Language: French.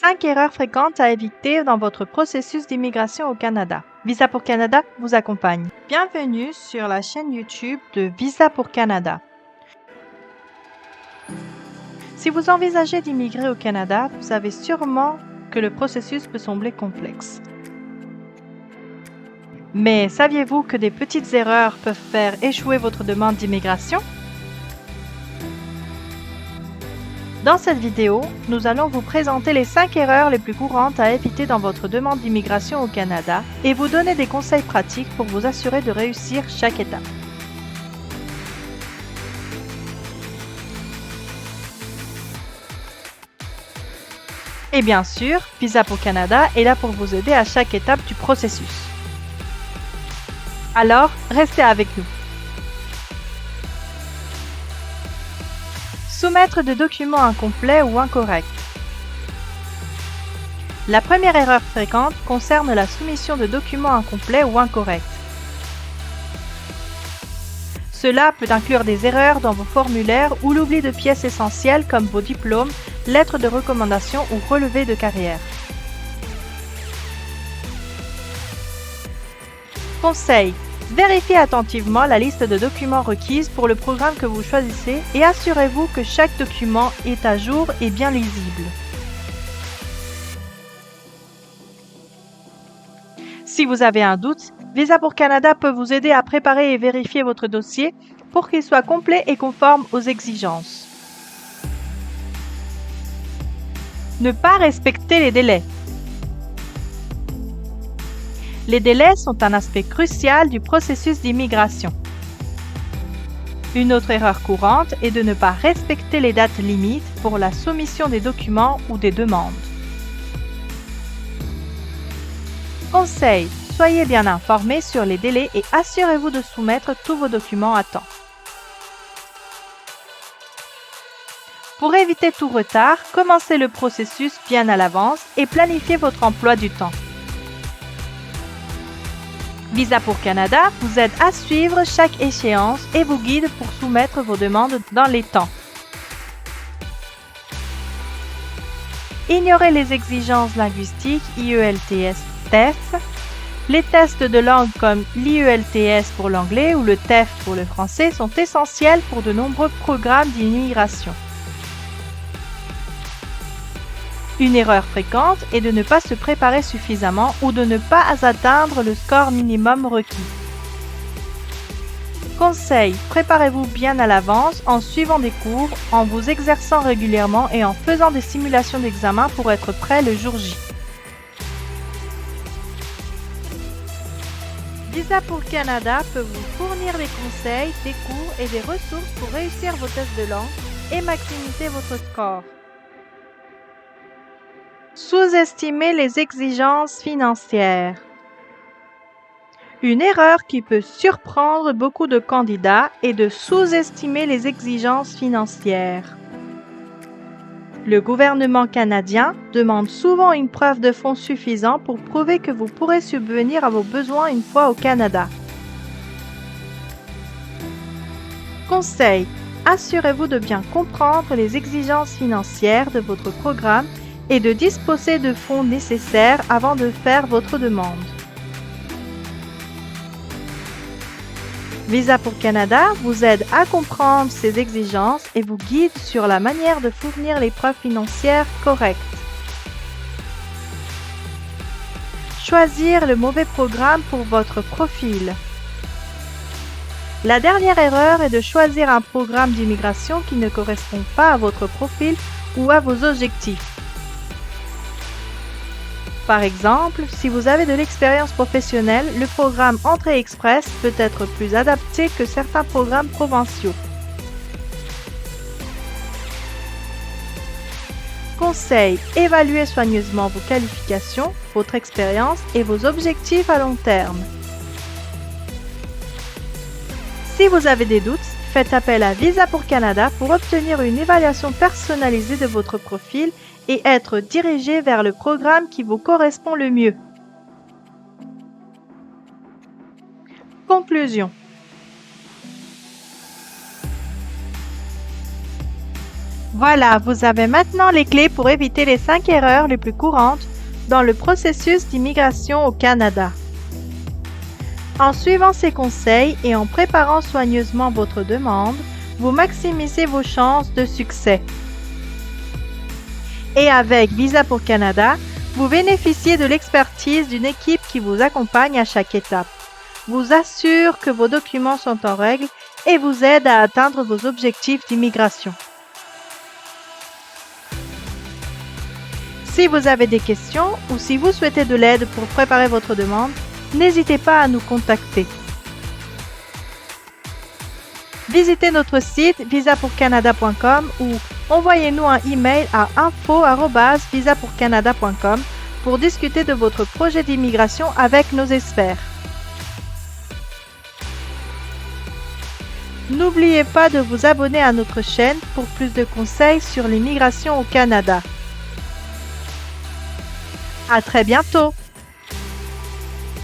5 erreurs fréquentes à éviter dans votre processus d'immigration au Canada. Visa pour Canada vous accompagne. Bienvenue sur la chaîne YouTube de Visa pour Canada. Si vous envisagez d'immigrer au Canada, vous savez sûrement que le processus peut sembler complexe. Mais saviez-vous que des petites erreurs peuvent faire échouer votre demande d'immigration? Dans cette vidéo, nous allons vous présenter les 5 erreurs les plus courantes à éviter dans votre demande d'immigration au Canada et vous donner des conseils pratiques pour vous assurer de réussir chaque étape. Et bien sûr, Visa pour Canada est là pour vous aider à chaque étape du processus. Alors, restez avec nous. Soumettre des documents incomplets ou incorrects. La première erreur fréquente concerne la soumission de documents incomplets ou incorrects. Cela peut inclure des erreurs dans vos formulaires ou l'oubli de pièces essentielles comme vos diplômes, lettres de recommandation ou relevés de carrière. Conseil: vérifiez attentivement la liste de documents requises pour le programme que vous choisissez et assurez-vous que chaque document est à jour et bien lisible. Si vous avez un doute, Visa pour Canada peut vous aider à préparer et vérifier votre dossier pour qu'il soit complet et conforme aux exigences. Ne pas respecter les délais. Les délais sont un aspect crucial du processus d'immigration. Une autre erreur courante est de ne pas respecter les dates limites pour la soumission des documents ou des demandes. Conseil: soyez bien informés sur les délais et assurez-vous de soumettre tous vos documents à temps. Pour éviter tout retard, commencez le processus bien à l'avance et planifiez votre emploi du temps. Visa pour Canada vous aide à suivre chaque échéance et vous guide pour soumettre vos demandes dans les temps. Ignorez les exigences linguistiques IELTS-TEF. Les tests de langue comme l'IELTS pour l'anglais ou le TEF pour le français sont essentiels pour de nombreux programmes d'immigration. Une erreur fréquente est de ne pas se préparer suffisamment ou de ne pas atteindre le score minimum requis. Conseil: préparez-vous bien à l'avance en suivant des cours, en vous exerçant régulièrement et en faisant des simulations d'examen pour être prêt le jour J. Visa pour Canada peut vous fournir des conseils, des cours et des ressources pour réussir vos tests de langue et maximiser votre score. Sous-estimer les exigences financières. Une erreur qui peut surprendre beaucoup de candidats est de sous-estimer les exigences financières. Le gouvernement canadien demande souvent une preuve de fonds suffisant pour prouver que vous pourrez subvenir à vos besoins une fois au Canada. Conseil: assurez-vous de bien comprendre les exigences financières de votre programme et de disposer de fonds nécessaires avant de faire votre demande. Visa pour Canada vous aide à comprendre ces exigences et vous guide sur la manière de fournir les preuves financières correctes. Choisir le mauvais programme pour votre profil. La dernière erreur est de choisir un programme d'immigration qui ne correspond pas à votre profil ou à vos objectifs. Par exemple, si vous avez de l'expérience professionnelle, le programme Entrée Express peut être plus adapté que certains programmes provinciaux. Conseil: évaluez soigneusement vos qualifications, votre expérience et vos objectifs à long terme. Si vous avez des doutes, faites appel à Visa pour Canada pour obtenir une évaluation personnalisée de votre profil et être dirigé vers le programme qui vous correspond le mieux. Conclusion. Voilà, vous avez maintenant les clés pour éviter les 5 erreurs les plus courantes dans le processus d'immigration au Canada. En suivant ces conseils et en préparant soigneusement votre demande, vous maximisez vos chances de succès. Et avec Visa pour Canada, vous bénéficiez de l'expertise d'une équipe qui vous accompagne à chaque étape, vous assure que vos documents sont en règle et vous aide à atteindre vos objectifs d'immigration. Si vous avez des questions ou si vous souhaitez de l'aide pour préparer votre demande, n'hésitez pas à nous contacter. Visitez notre site visapourcanada.com ou envoyez-nous un email à info@visapourcanada.com pour discuter de votre projet d'immigration avec nos experts. N'oubliez pas de vous abonner à notre chaîne pour plus de conseils sur l'immigration au Canada. À très bientôt!